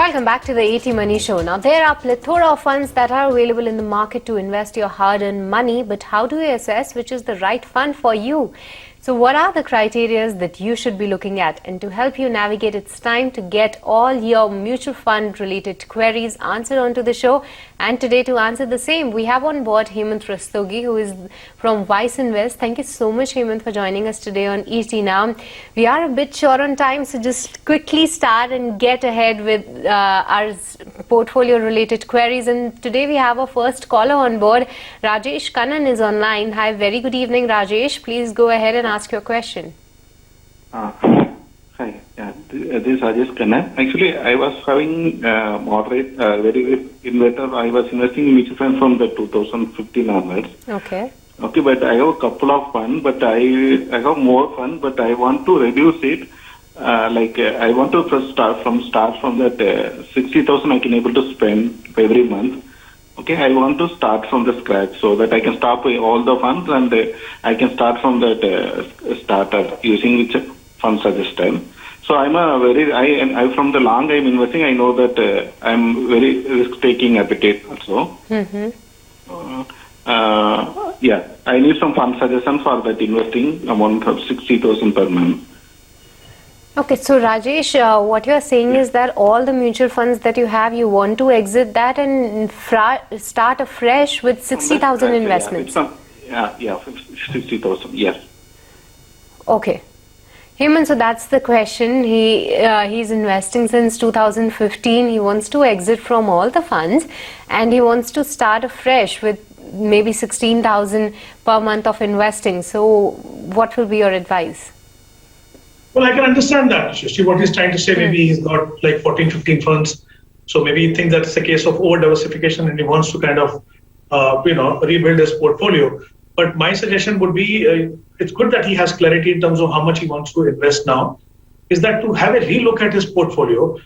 Welcome back to the ET Money Show. Now, there are plethora of funds that are available in the market to invest your hard-earned money, but how do you assess which is the right fund for you? So what are the criteria that you should be looking at? And to help you navigate, it's time to get all your mutual fund related queries answered onto the show. And today, to answer the same, we have on board Hemant Rustagi, who is from Wiseinvest. Thank you so much, Hemant, for joining us today on ET Now. We are a bit short on time, so just quickly start and get ahead with our portfolio related queries. And today we have our first caller on board. Rajesh Kannan is online. Hi, very good evening, Rajesh. Please go ahead and ask your question. Hi, this is Rajesh Kannan. Actually, I was having moderate, very good investor. I was investing in mutual funds from the 2015 onwards. Okay. Okay, but I have a couple of funds, but I have more funds, but I want to reduce it. I want to first start from that 60,000 I can able to spend every month. Okay, I want to start from the scratch so that I can stop all the funds and I can start from that starter using which fund suggested. So I'm I from the long I'm investing. I know that I'm very risk-taking appetite also. I need some fund suggestions for that investing amount of 60,000 per month. Okay, so Rajesh, what you are saying is that all the mutual funds that you have, you want to exit that and start afresh with 60,000 investments. 60,000, yes. Okay. Hemant, so that's the question. He's investing since 2015. He wants to exit from all the funds and he wants to start afresh with maybe 16,000 per month of investing. So what will be your advice? Well, I can understand that. See what he's trying to say. Maybe he's got like 14, 15 funds. So maybe he thinks that's a case of over diversification and he wants to kind of, rebuild his portfolio. But my suggestion would be, it's good that he has clarity in terms of how much he wants to invest now, is that to have a relook at his portfolio.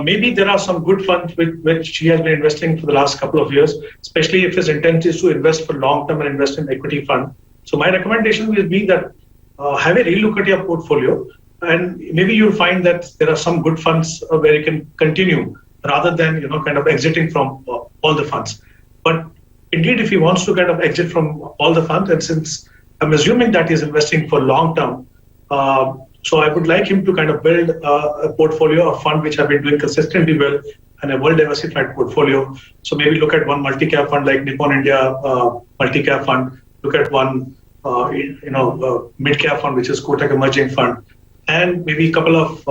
Maybe there are some good funds which he has been investing for the last couple of years, especially if his intent is to invest for long-term and invest in equity fund. So my recommendation will be that have a relook at your portfolio. And maybe you'll find that there are some good funds where you can continue rather than, kind of exiting from all the funds. But indeed, if he wants to kind of exit from all the funds, and since I'm assuming that he's investing for long term, so I would like him to kind of build a portfolio of fund which have been doing consistently well and a well-diversified portfolio. So maybe look at one multi-cap fund like Nippon India multi-cap fund, look at one, mid-cap fund, which is Kotak Emerging Fund, and maybe a couple of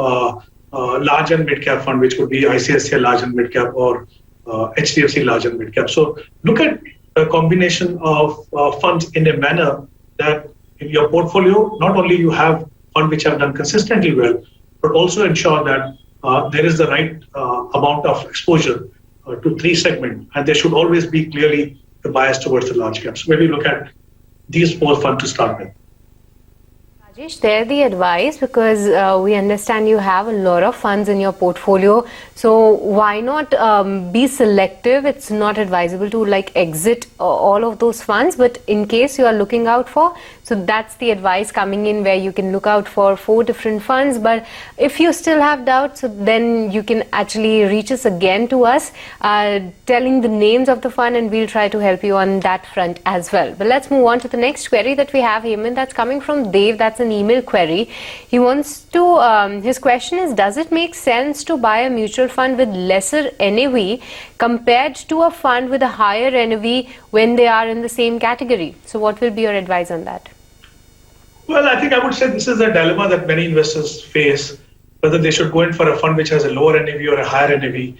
large and mid-cap fund, which would be ICICI large and mid-cap or HDFC large and mid-cap. So look at a combination of funds in a manner that in your portfolio, not only you have funds which have done consistently well, but also ensure that there is the right amount of exposure to three segments, and there should always be clearly the bias towards the large caps. Maybe look at these four funds to start with. Rajesh, there the advice, because we understand you have a lot of funds in your portfolio. So why not be selective? It's not advisable to exit all of those funds, but in case you are looking out for, so that's the advice coming in where you can look out for 4 different funds. But if you still have doubts, so then you can actually reach us again to us, telling the names of the fund, and we'll try to help you on that front as well. But let's move on to the next query that we have, Hemant. That's coming from Dave. That's an email query. He wants to, his question is, does it make sense to buy a mutual fund with lesser NAV compared to a fund with a higher NAV when they are in the same category? So what will be your advice on that? Well, I think I would say this is a dilemma that many investors face, whether they should go in for a fund which has a lower NAV or a higher NAV.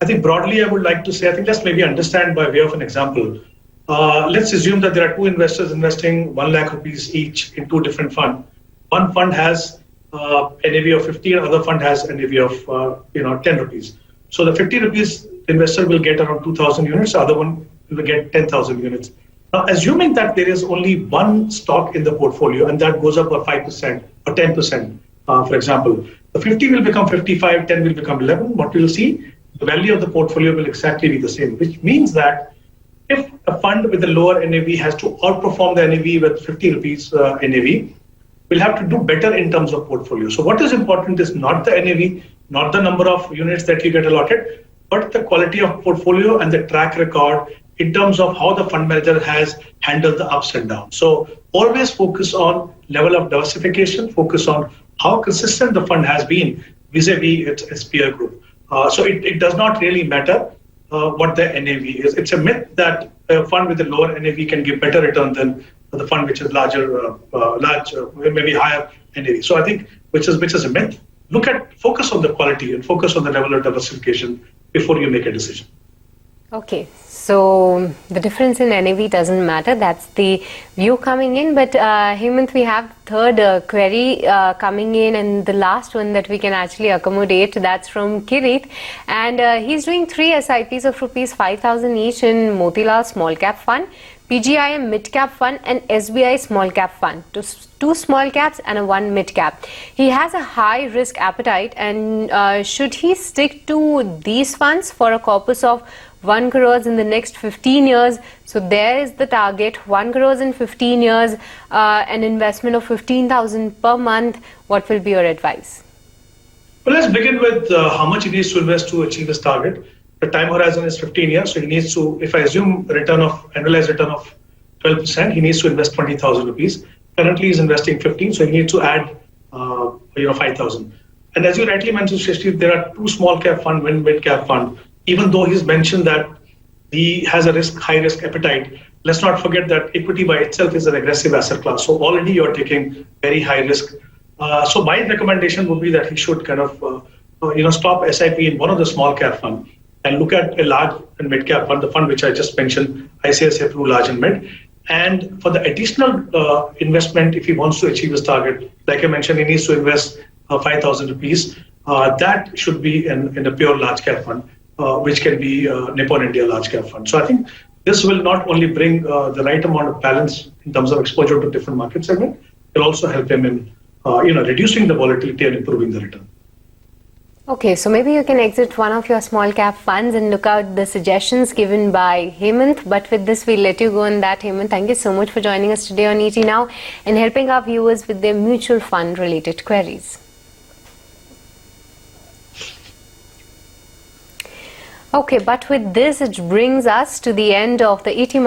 I think broadly, I would like to say, I think let's maybe understand by way of an example. Let's assume that there are 2 investors investing 1 lakh rupees each in 2 different funds. One fund has a NAV of 50, and other fund has a NAV of 10 rupees. So the 50 rupees investor will get around 2,000 units, the other one will get 10,000 units. Now, assuming that there is only one stock in the portfolio and that goes up by 5% or 10%, for example, the 50 will become 55, 10 will become 11. What we'll see, the value of the portfolio will exactly be the same, which means that if a fund with a lower NAV has to outperform the NAV with 50 rupees NAV, we'll have to do better in terms of portfolio. So what is important is not the NAV, not the number of units that you get allotted, but the quality of portfolio and the track record in terms of how the fund manager has handled the ups and downs. So always focus on level of diversification, focus on how consistent the fund has been vis-a-vis its peer group. So it does not really matter what the NAV is. It's a myth that a fund with a lower NAV can give better return than the fund which is maybe higher NAV. So I think which is a myth. Focus on the quality and focus on the level of diversification before you make a decision. Okay, so the difference in NAV doesn't matter. That's the view coming in. But Hemant, we have third query coming in, and the last one that we can actually accommodate. That's from Kirit, and he's doing 3 SIPs of rupees 5,000 each in Motilal Small Cap Fund, PGIM Mid Cap Fund, and SBI Small Cap Fund. 2 small caps and 1 mid cap. He has a high risk appetite, and should he stick to these funds for a corpus of 1 crores in the next 15 years? So there is the target, 1 crores in 15 years, an investment of 15,000 per month. What will be your advice? Well, let's begin with how much he needs to invest to achieve his target. The time horizon is 15 years, so he needs to, if I assume annualized return of 12%, he needs to invest 20,000 rupees. Currently, he's investing 15, so he needs to add 5,000. And as you rightly mentioned, Shristi, there are 2 small cap fund, 1 mid cap fund. Even though he's mentioned that he has a high risk appetite, let's not forget that equity by itself is an aggressive asset class. So already you're taking very high risk. So my recommendation would be that he should kind of stop SIP in one of the small cap fund and look at a large and mid cap fund, the fund which I just mentioned, ICICI Pru Large and Mid. And for the additional investment, if he wants to achieve his target, like I mentioned, he needs to invest 5,000 rupees. That should be in a pure large cap fund, which can be Nippon India Large Cap Fund. So I think this will not only bring the right amount of balance in terms of exposure to different market segments, it will also help him in reducing the volatility and improving the return. Okay, so maybe you can exit one of your small cap funds and look out the suggestions given by Hemant. But with this, we'll let you go on that. Hemant, thank you so much for joining us today on ET Now and helping our viewers with their mutual fund related queries. Okay, but with this, it brings us to the end of the ET